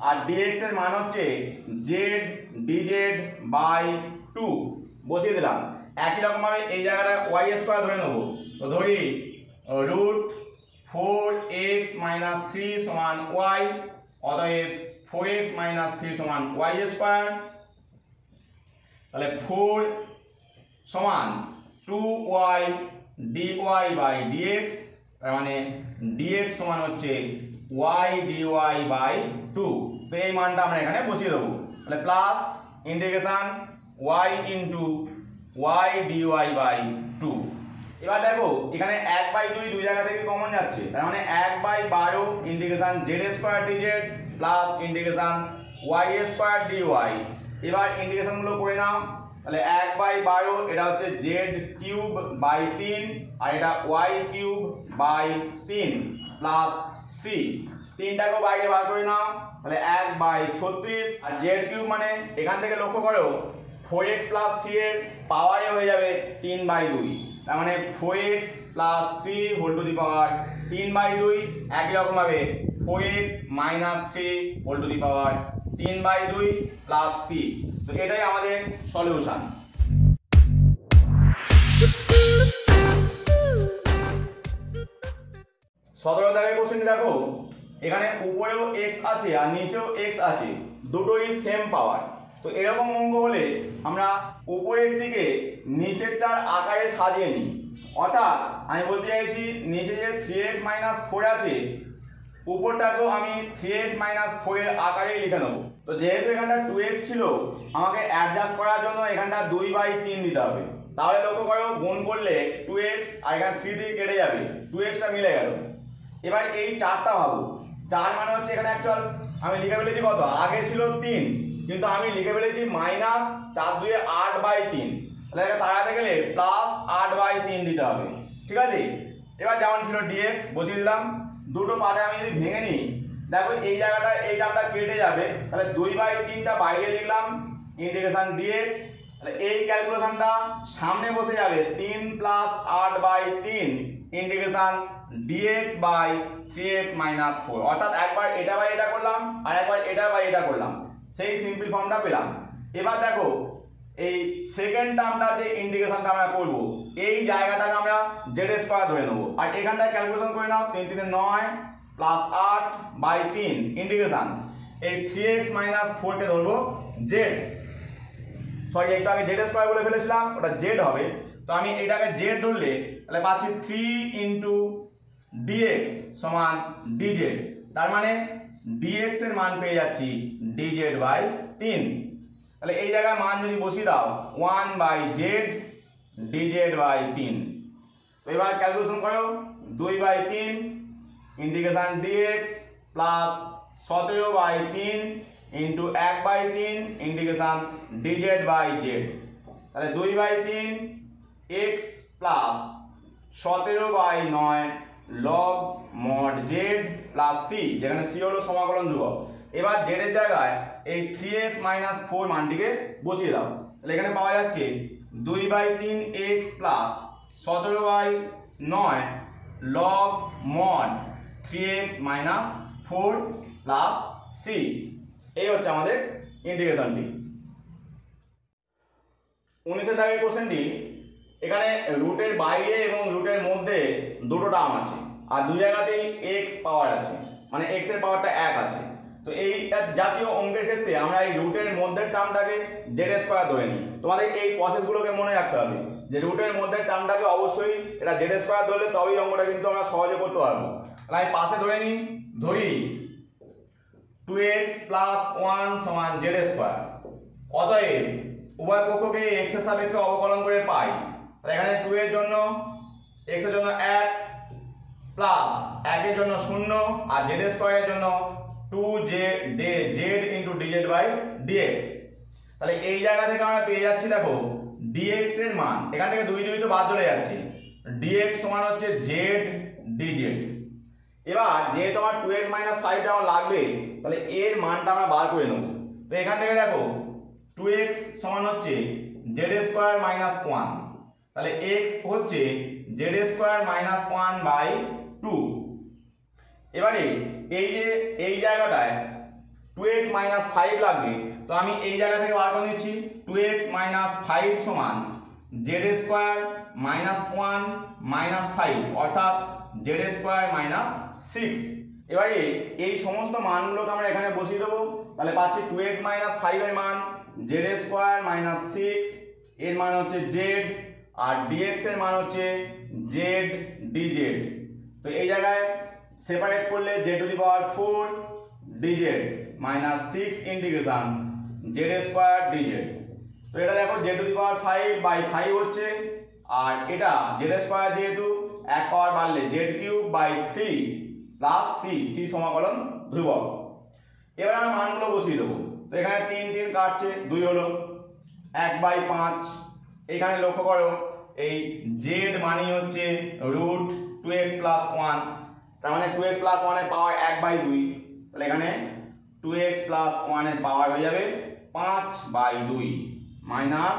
আর dx এর মান হচ্ছে z dz বাই 2 বসিয়ে দিলাম। একই রকম ভাবে এই জায়গাটা y স্কয়ার ধরে নেব, তো ধরি রুট 4x মাইনাস 3 সমান y, অতএব 4x মাইনাস 3 সমান y স্কয়ার। তাহলে 4 সমান 2y dy বাই dx, তার মানে dx সমান হচ্ছে y dy বাই 2। তো এই মানটা আমরা এখানে বসিয়ে দেবো, তাহলে plus integration y into y dy by 2। এবার দেখো এখানে 1/2 দুই জায়গা থেকে কমন যাচ্ছে, তার মানে 1/12 integration z square dz plus integration y square dy। এবার ইন্টিগ্রেশন গুলো করে নাও, তাহলে 1/12 এটা হচ্ছে z কিউব বাই 3 আর এটা y cube by 3 plus c, তিনটাকে বাইরে বার করে নাও, তাহলে 1/36 আর z কিউব মানে এখান থেকে লক্ষ্য করো 4x প্লাস 3 এর পাওয়ারে হয়ে যাবে 3/2, তার মানে 4x plus 3 whole to the power 3/2। একই রকম ভাবে 4x minus 3 whole to the power 3/2 প্লাস c। তো এটাই আমাদের সলিউশন। সতেরো দাগের কোশ্চেনটি দেখো, এখানে উপরেও x আছে আর নিচেও x আছে, দুটোই সেম পাওয়ার। তো এরকম অঙ্ক হলে আমরা উপরের দিকে নিচেরটার আকারে সাজিয়ে নিই, অর্থাৎ আমি বলতে চাইছি নিচে যে 3x মাইনাস 4 আছে উপরটাকেও আমি 3x মাইনাস 4 এর আকারে লিখে নেবো। তো যেহেতু এখানটা 2x ছিল, আমাকে অ্যাডজাস্ট করার জন্য এখানটা 2/3 দিতে হবে। তাহলে লক্ষ্য করো গুণ করলে 2x আর এখানে 3 থেকে কেটে যাবে, 2xটা মিলে গেল। এবার এই 4টা ভাবো, 4 মানে হচ্ছে এখানে অ্যাকচুয়াল আমি লিখে ফেলেছি কত, আগে ছিল 3 কিন্তু আমি লিখে ফেলেছি মাইনাস 4 2 8/3, তাহলে এটা তাড়াতে গেলে প্লাস 8/3 দিতে হবে। ঠিক আছে, এবার যেমন ছিল dx বসিয়ে দিলাম। দুটো পার্টে আমি যদি ভেঙে নিই, দেখো এই জায়গাটা এই টার্মটা কেটে যাবে, তাহলে 2/3টা বাইরে লিখলাম ইন্টিগ্রেশন dx। তাহলে এই ক্যালকুলেশনটা সামনে বসে যাবে 3 plus 8/3 integration dx by 3x minus 4, অর্থাৎ একবার এটা বাই এটা করলাম আর একবার এটা বাই এটা করলাম, সেই সিম্পল ফর্মটা পেলাম। এবার দেখো এই সেকেন্ড টার্মটা যে ইন্টিগ্রেশনটা আমরা করব, এই জায়গাটাকে আমরা জেড স্কয়ার ধরে নেব আর এখানটা ক্যালকুলেশন করে নাও, 3 3 9 প্লাস 8/3 ইন্টিগ্রেশন এই 3x মাইনাস 4 কে ধরবো জেড, সরি একটু আগে জেড স্কয়ার বলে ফেলেছিলাম, ওটা জেড হবে। তো আমি এটাকে জেড ধরলে তাহলে পাচ্ছি 3 ইনটু dx সমান dz, তার মানে dx এর মান পেয়ে যাচ্ছি dz বাই 3। তাহলে এই জায়গায় মান যদি বসিয়ে দাও 1/z dz বাই 3। তো এবার ক্যালকুলেশন করো 2/3 integration dx plus 17/3 into 1/3 integration dz by z। তাহলে 2/3 x plus 17/9 log mod z plus c, যেখানে c হলো সমাকলন ধ্রুবক। এবার z এর জায়গায় এই 3x মাইনাস 4 মানটিকে বসিয়ে দাও, তাহলে এখানে পাওয়া যাচ্ছে 2/3x plus 17/9 log mod 3x minus 4 plus c। এই হচ্ছে আমাদের ইন্টিগ্রেশনটি। 19 দাগের কোশ্চেনটি, এখানে রুটের বাইরে এবং রুটের মধ্যে দুটো টার্ম আছে আর দুই জায়গাতেই x পাওয়ার আছে, মানে x এর পাওয়ারটা 1 আছে। তো এই জাতীয় অঙ্কের ক্ষেত্রে আমরা এই রুটের মধ্যের টার্মটাকে জেড স্কয়ার ধরে নিই। তোমাদের এই প্রসেসগুলোকে মনে রাখতে হবে যে রুটের মধ্যের টার্মটাকে অবশ্যই এটা জেড স্কয়ার ধরলে তবেই অঙ্কটা কিন্তু আমরা সহজে করতে পারবো। তাহলে আমি পাশে ধরে নিই, ধরি 2x প্লাস 1 সমান z স্কয়ার। অতএব উভয় পক্ষকে x এর সাপেক্ষে অবকলন করে পাই। তাহলে এখানে 2 এর জন্য x এর জন্য 1 প্লাস 1 এর জন্য 0 আর z স্কয়ারের জন্য 2z dz/dx। তাহলে এই জায়গা থেকে আমরা পেয়ে যাচ্ছি দেখো dx এর মান, এখান থেকে 2 2 তো বাদ চলে যাচ্ছে, dx সমান হচ্ছে z dz। এবার যেহেতু আমার 2x 5 টা আমার লাগবে, তাহলে এর মানটা আমরা বার করে নেব। তো এখান থেকে দেখো 2x সমান হচ্ছে z স্কয়ার মাইনাস 1, তাহলে x হচ্ছে z স্কয়ার মাইনাস 1/2। এবারে এই যে এই জায়গাটায় 2x 5 লাগবে, তো আমি এই জায়গা থেকে বার করে নিচ্ছি 2x 5 সমান z স্কয়ার মাইনাস 1 মাইনাস 5 অর্থাৎ z স্কয়ার মাইনাস 6। এবারে এই সমস্ত মানগুলোকে আমরা এখানে বসিয়ে দেবো। তাহলে পাচ্ছি 2x 5 এর মান z স্কয়ার মাইনাস 6, এর মান হচ্ছে z, আর dx এর মান হচ্ছে z dz। তো এই জায়গায় সেপারেট করলে z two the power 4 dz minus 6 integration z square dz। তো এটা দেখো z টু দি পাওয়ার 5/5 হচ্ছে, আর এটা z স্কয়ার যেহেতু এক পাওয়ার বাড়লে z³/3 প্লাস c সমাকলন ধ্রুবক। এবার আমরা মানগুলো বসিয়ে দেবো। তো এখানে 3 3 কাটছে, 2 হলো 1/5। এখানে লক্ষ্য করো এই z মানি হচ্ছে √2x + 1, তার মানে 2x + 1 এর পাওয়ার 1/2। তাহলে এখানে 2x + 1 এর পাওয়ার হয়ে যাবে 5/2 মাইনাস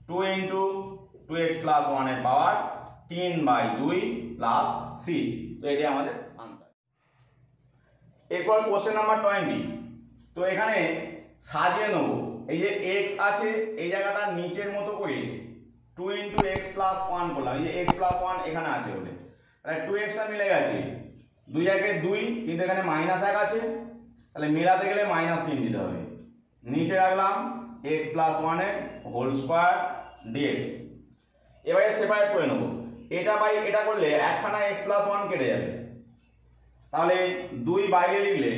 2 × 2x + 1 এর পাওয়ার 3/2 প্লাস c। তো এটাই আমাদের আনসার। এরপর কোশ্চেন নাম্বার 20। তো এখানে সাজিয়ে নেব, এই যে x আছে এই জায়গাটা নিচের মতো করে 2 × x + 1 করলাম। এই যে x + 1 এখানে আছে বলে, তাহলে 2x টা মিলে গেছে, 2 জায়গায় 2 কিন্তু এখানে -1 আছে, তাহলে মেলাতে গেলে -3 দিতে হবে। নিচে রাখলাম x + 1 এর হোল স্কয়ার dx। এবারে সেপারেট করে নেব, এটা বাই এটা করলে একখানা x + 1 কেটে যাবে, তাহলে 2 বাইরে লিখলে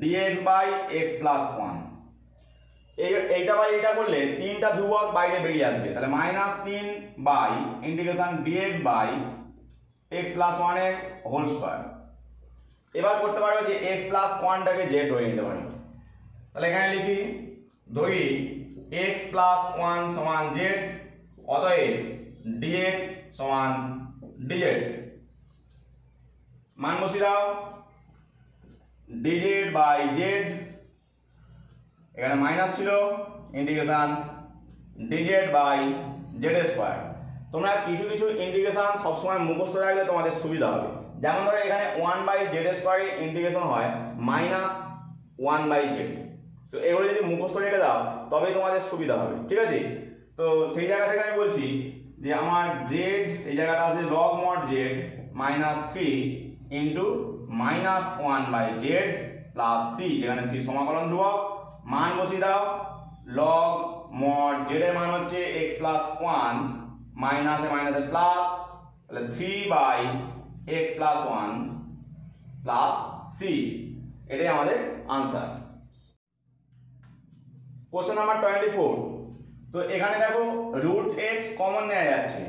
dx/x + 1। এইটা বাই এটা করলে 3টা ধ্রুবক বাইরে বেরিয়ে আসবে, তাহলে -3/ইন্টিগ্রেশন dx/x + 1 এর হোল স্কয়ার। এবার করতে পারো যে x + 1 টাকে z হয়ে নিতে পারি। তাহলে এখানে লিখি ধরি x + 1 সমান z, অতএব dx সমান dz। মান বসিয়ে দাও dz/z, এখানে মাইনাস ছিল, ইন্টিগ্রেশন dz/z²। তোমরা কিছু কিছু ইন্টিগ্রেশন সবসময় মুখস্থ রাখলে তোমাদের সুবিধা হবে। যেমন ধরো এখানে 1/z² এর ইন্টিগ্রেশন হয় -1/z। তো এগুলো যদি মুখস্থ রেখে দাও তবেই তোমাদের সুবিধা হবে, ঠিক আছে? তো সেই জায়গা থেকে আমি বলছি যে আমার z এই জায়গাটা আছে log mod z -3 × -1/z plus c, যেখানে c সমাকলন ধ্রুবক। মান বসিয়ে দাও, log mod z এর মান হচ্ছে x + 1 মাইনাসে মাইনাসে প্লাস, তাহলে 3/x + 1 প্লাস c। এটাই আমাদের আনসার। Question number 24। তো এখানে দেখো √x কমন নেওয়া যাচ্ছে,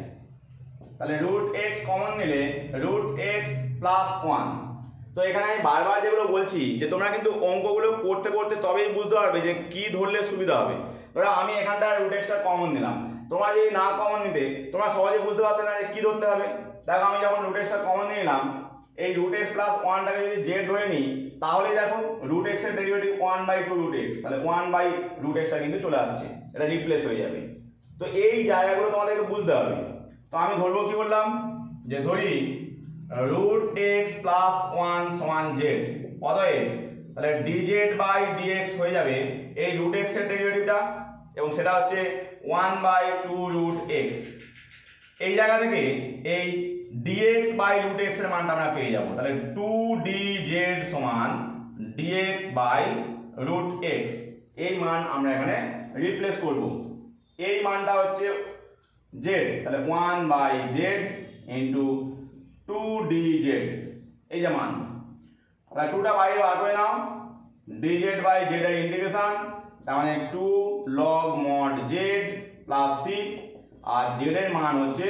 তাহলে √x কমন নিলে √x + 1। তো এখানে আমি বারবার যেগুলো বলছি যে তোমরা কিন্তু অঙ্কগুলো করতে করতে তবেই বুঝতে পারবে যে কি ধরলে সুবিধা হবে। ধরো আমি এখানটায় √x টা কমন নিলাম, তোমরা যদি না কমন নিতে তোমরা সহজে বুঝতে পারতে না যে কি ধরতে হবে। দেখো আমি যখন √x টা কমন নিলাম, এই √x + 1 টাকে যদি z ধরে নিই, তাহলেই দেখো √x এর ডেরিভেটিভ 1/2√x, তাহলে 1/√x টা কিন্তু চলে আসছে, এটা রিপ্লেস হয়ে যাবে। তো এই জায়গাগুলো তোমাদেরকে বুঝতে হবে। তো আমি ধরবো কি বললাম, যে ধরি √x + 1 সমান z, অতএব তাহলে dz/dx হয়ে যাবে এই √x এর ডেরিভেটিভটা, এবং সেটা হচ্ছে 1/2√x। এই জায়গা থেকে এই dx/√x এর মানটা আমরা পেয়ে যাব, তাহলে 2dz সমান dx/√x। এই মান আমরা এখানে রিপ্লেস করব। এই মানটা হচ্ছে z, তাহলে 1/z × 2dz, এই যে মান। তাহলে 2টা বাইরে বার করে নাও, dz বাই z এর ইন্টিগ্রেশন, তার মানে 2 log mod z plus c, আর z এর মান হচ্ছে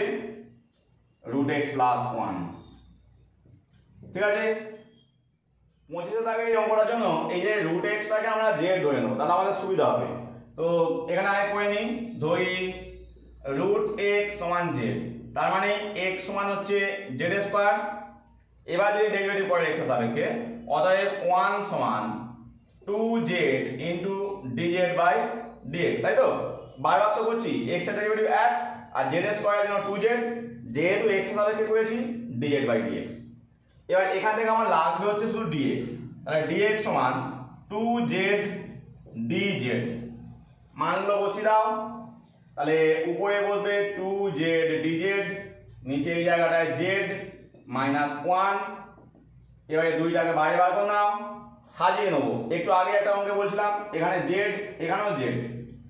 √x প্লাস 1। ঠিক আছে, 25 দাগে এই অঙ্কটার জন্য এই যে √x টাকে আমরা z ধরে নেব, তাহলে আমাদের সুবিধা হবে। তো এখানে আগে করে নিই, ধরি √x সমান z, তার মানে x সমান হচ্ছে z স্কয়ার। এবার যদি ডেরিভেটিভ করে x এর সাপেক্ষে, অতএব 1 সমান 2z into dz by dx, তাই তো? বারবার তো করছি, x এর ডেরিভেটিভ 1 আর z স্কয়ার জন্য 2z, যেহেতু x এর সাপেক্ষে করেছি dz বাই dx। এবার এখান থেকে আমার লাগবে হচ্ছে শুধু dx, তাহলে dx সমান 2z dz, মানগুলো বসিয়ে দাও, তাহলে উপরে বসবে 2z dz, নিচে এই জায়গাটায় z মাইনাস 1। এবারে দুইটাকে বাইরে বার করে নাও, সাজিয়ে নেবো। একটু আগে একটা অঙ্কে বলছিলাম এখানে z এখানেও z,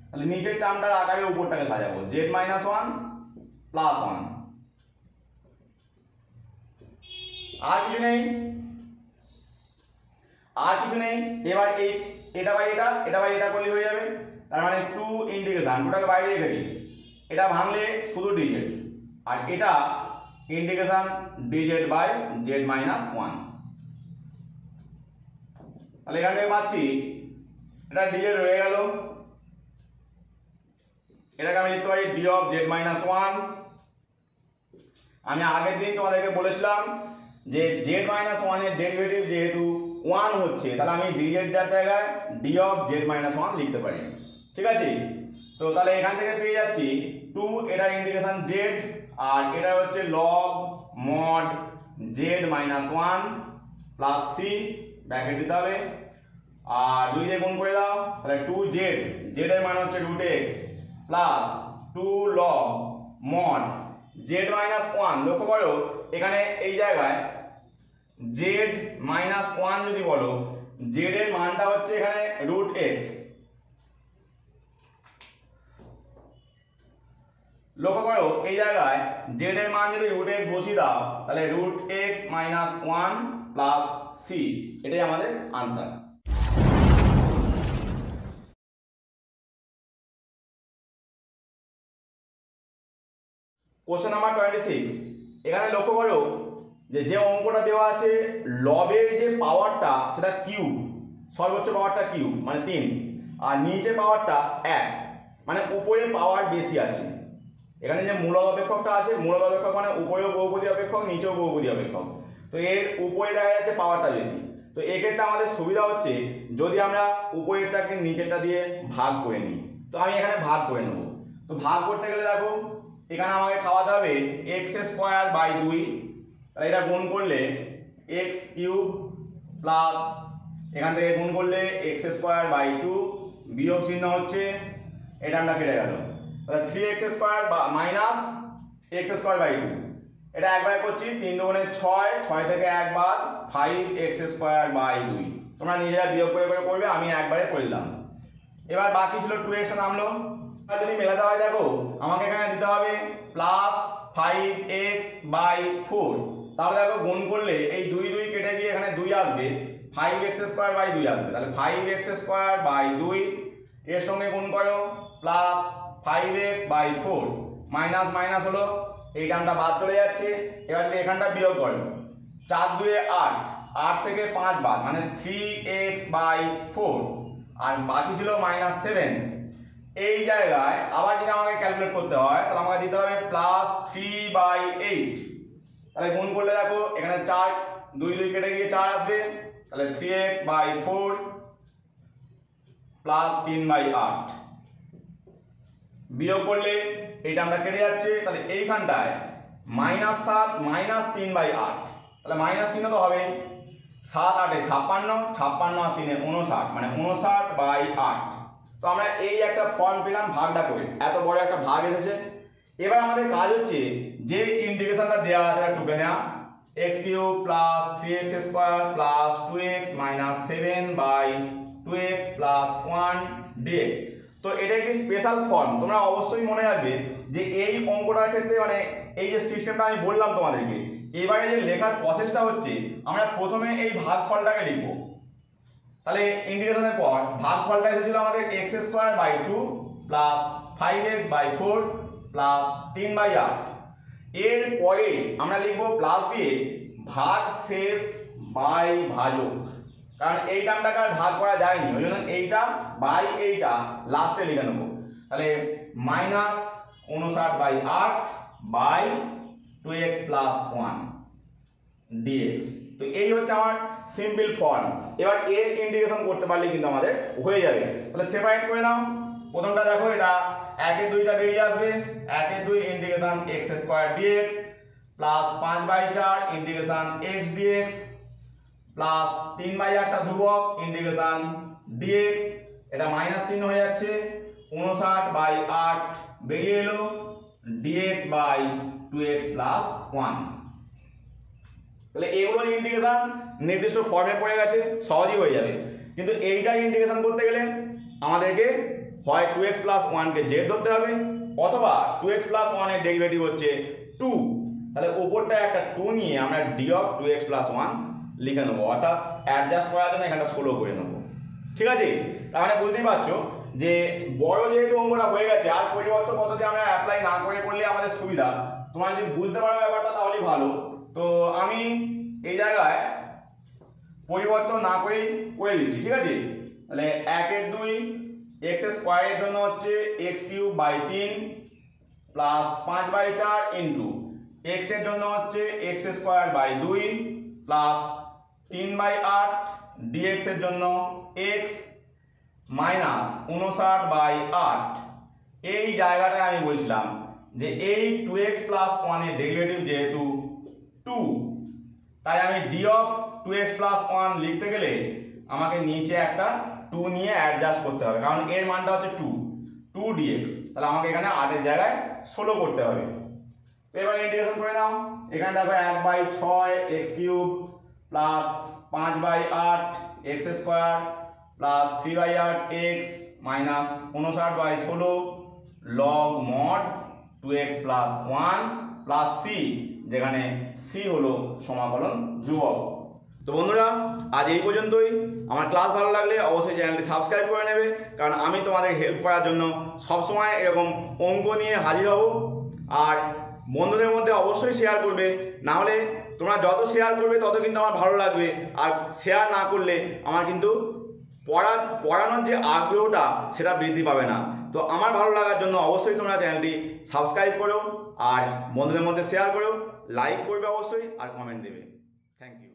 তাহলে নিচের টার্মটার আকারে উপরটাকে সাজাবো, z মাইনাস 1 প্লাস 1। আর কিছু নেই, আর কিছু নেই। এবার এই এটা বাই এটা, এটা বাই এটা করলে হয়ে যাবে, তার মানে 2 ইন্টিগ্রেশন, দুটাকে বাইরে রেখে দিই, এটা ভাঙলে শুধু dz, আর এটা integration dz by z minus 1। তাহলে এখান থেকে পাচ্ছি এটা dz রয়ে গেল, এটাকে আমি লিখতে পারি d অফ z মাইনাস 1। আমি আগের দিন তোমাদেরকে বলেছিলাম যে z মাইনাস 1 এর ডেরিভেটিভ যেহেতু 1 হচ্ছে, তাহলে আমি dz এর জায়গায় d অফ z মাইনাস 1 লিখতে পারি। ঠিক আছে, তো তাহলে এখান থেকে পেয়ে যাচ্ছি 2, এটা ইন্টিগ্রেশন z, আর এটা হচ্ছে log mod z minus 1 plus c, bracket দিতে হবে, আর 2 দিয়ে গুণ করে দাও, তাহলে 2z, z এর মান হচ্ছে √x plus 2 log mod z minus 1। লক্ষ্য করো এখানে এই জায়গায় z মাইনাস 1 যদি বলো, z এর মানটা হচ্ছে এখানে √x। লক্ষ্য করো এই জায়গায় z এর মান যদি √x বসিয়ে দাও, তাহলে √x মাইনাস 1 প্লাস c, এটাই আমাদের আনসার। কোশ্চেন নাম্বার 26, এখানে লক্ষ্য করো যে অঙ্কটা দেওয়া আছে লবের যে পাওয়ারটা সেটা কিউব, সর্বোচ্চ পাওয়ারটা কিউব মানে 3, আর নিচে পাওয়ারটা 1, মানে উপরে পাওয়ার বেশি আছে। এখানে যে মূলদ অপেক্ষকটা আছে, মূলদ অপেক্ষক মানে উপরেও বহুপদী অপেক্ষক, নিচেও বহুপদী অপেক্ষক, তো এর উপরে দেখা যাচ্ছে পাওয়ারটা বেশি। তো এক্ষেত্রে আমাদের সুবিধা হচ্ছে যদি আমরা উপরেরটাকে নিচেরটা দিয়ে ভাগ করে নিই, তো আমি এখানে ভাগ করে নেব। তো ভাগ করতে গেলে দেখো এখানে আমাকে খাওয়াতে হবে x স্কয়ার বাই 2, তাহলে এটা গুণ করলে x কিউব প্লাস এখান থেকে গুণ করলে x স্কয়ার বাই 2, বিয়োগ চিহ্ন হচ্ছে, এটা আমরা কেটে গেল, তাহলে 3x square minus x square by 2, এটা একবার করছি, 3 দুগুণে 6, 6 থেকে 1 বাদ 5x স্কয়ার বাই 2। তোমরা নিজেরা বিয়োগ করে করে করবে, আমি একবারে করে দিলাম। এবার বাকি ছিল 2x নামলো, যদি মেলাতে হয় দেখো আমাকে এখানে দিতে হবে প্লাস 5x বাই 4, তাহলে দেখো গুণ করলে এই 2 2 কেটে গিয়ে এখানে 2 আসবে, 5x স্কয়ার বাই 2 আসবে, তাহলে 5x স্কয়ার বাই 2 এর সঙ্গে গুণ করো plus 5x by 4, minus minus হলো, এই টার্মটা বাদ চলে যাচ্ছে। এবার যদি এখানটা বিয়োগ করো, 4 2 8, 8 থেকে 5 বাদ মানে 3x বাই 4, আর বাকি ছিল মাইনাস 7। এই জায়গায় আবার যদি আমাকে ক্যালকুলেট করতে হয়, তাহলে আমাকে দিতে হবে প্লাস 3/8, তাহলে গুণ করলে দেখো এখানে 4 2 2 কেটে গিয়ে 4 আসবে, তাহলে 3x বাই 4 প্লাস 3/8, বিয়োগ করলে এইটা আমরা কেটে যাচ্ছে, তাহলে এইখানটায় মাইনাস 7 মাইনাস 3/8, তাহলে মাইনাস চিহ্ন তো হবে, 7 8 56, 56 আর 3 59, মানে 59/8। তো আমরা এই একটা ফর্ম পেলাম ভাগটা করে, এত বড় একটা ভাগ এসেছে। এবার আমাদের কাজ হচ্ছে যে ইন্টিগ্রেশনটা দেওয়া আছে সেটা টুকে নেওয়া, x cube plus 3x square plus 2x minus 7/2x plus 1 dx। তো এটা একটি স্পেশাল ফর্ম, তোমরা অবশ্যই মনে রাখবে যে এই অঙ্কটার ক্ষেত্রে মানে এই যে সিস্টেমটা আমি বললাম তোমাদেরকে, এবারে যে লেখার প্রসেসটা হচ্ছে আমরা প্রথমে এই ভাগফলটাকে লিখব, তাহলে ইন্টিগ্রেশনের পর ভাগফলটা এসেছিল আমাদের x square by 2 plus 5x by 4 plus 3/8। এর পরে আমরা লিখবো প্লাস দিয়ে ভাগ শেষ বাই ভাজক, কারণ এই টার্মটাকে আর ভাগ করা যায়নি, ওই জন্য এইটা বাই এইটা লাস্টে লিখে নেবো। তাহলে minus 59/8 by 2x plus 1 dx। তো এই হচ্ছে আমার সিম্পল ফর্ম। এবার এর ইন্টিগ্রেশন করতে পারলে কিন্তু আমাদের হয়ে যাবে। তাহলে সেপারেট করে নাও। প্রথমটা দেখো, এটা 1 এর 2টা বেরিয়ে আসবে, 1 এর 2 integration x square dx plus 5/4 integration x dx plus 3/8টা ধ্রুবক ইন্টিগ্রেশন dx, এটা মাইনাস চিহ্ন হয়ে যাচ্ছে, 59/8 বেরিয়ে এলো dx বাই 2x প্লাস 1। তাহলে এগুলোর ইন্টিগ্রেশন নির্দিষ্ট ফর্মে পড়ে গেছে, সহজই হয়ে যাবে। কিন্তু এইটা ইন্টিগ্রেশন করতে গেলে আমাদেরকে হয় 2x প্লাস 1কে z ধরতে হবে, অথবা 2x প্লাস 1 এর ডেরিভেটিভ হচ্ছে 2, তাহলে উপরটা একটা 2 নিয়ে আমরা d অফ 2x প্লাস 1 লিখে নেবো, অর্থাৎ অ্যাডজাস্ট করার জন্য এখানটা 16 করে নেবো। ঠিক আছে? তার মানে বুঝতেই পারছো যে বড় যেহেতু অঙ্কটা হয়ে গেছে, আর পরিবর্তন পদ্ধতি আমরা অ্যাপ্লাই না করে করলে আমাদের সুবিধা। তোমরা যদি বুঝতে পারো ব্যাপারটা তাহলেই ভালো। তো আমি এই জায়গায় পরিবর্তন না করেই করে দিচ্ছি, ঠিক আছে? তাহলে 1 এর 2 x স্কয়ারের জন্য হচ্ছে x cube by 3 plus 5/4 into x এর জন্য হচ্ছে x square by 2 plus 3/8 dx এর জন্য x মাইনাস 59/8। এই জায়গাটায় আমি বলছিলাম যে এই 2x প্লাস 1 এর ডেরিভেটিভ যেহেতু 2, তাই আমি d অফ 2x প্লাস 1 লিখতে গেলে আমাকে নিচে একটা 2 নিয়ে অ্যাডজাস্ট করতে হবে, কারণ এর মানটা হচ্ছে 2 dx। তাহলে আমাকে এখানে 8 এর জায়গায় 16 করতে হবে। তো এবার ইন্টিগ্রেশন করে নাও। এখানে দেখো 1/6 x cube plus 5/8 x square plus 3/8 x minus 59/16 log mod 2x plus 1 plus c, যেখানে c হলো সমাকলন ধ্রুবক। তো বন্ধুরা, আজ এই পর্যন্তই। আমার ক্লাস ভালো লাগলে অবশ্যই চ্যানেলটি সাবস্ক্রাইব করে নেবে, কারণ আমি তোমাদের হেল্প করার জন্য সবসময় এরকম অঙ্ক নিয়ে হাজির হব। আর বন্ধুদের মধ্যে অবশ্যই শেয়ার করবে, না হলে তোমরা যত শেয়ার করবে তত কিন্তু আমার ভালো লাগবে, আর শেয়ার না করলে আমার কিন্তু পড়ানোর যে আগ্রহটা সেটা বৃদ্ধি পাবে না। তো আমার ভালো লাগার জন্য অবশ্যই তোমরা চ্যানেলটি সাবস্ক্রাইব করো, আর বন্ধুদের মধ্যে শেয়ার করো, লাইক করবে অবশ্যই, আর কমেন্ট দেবে। Thank you.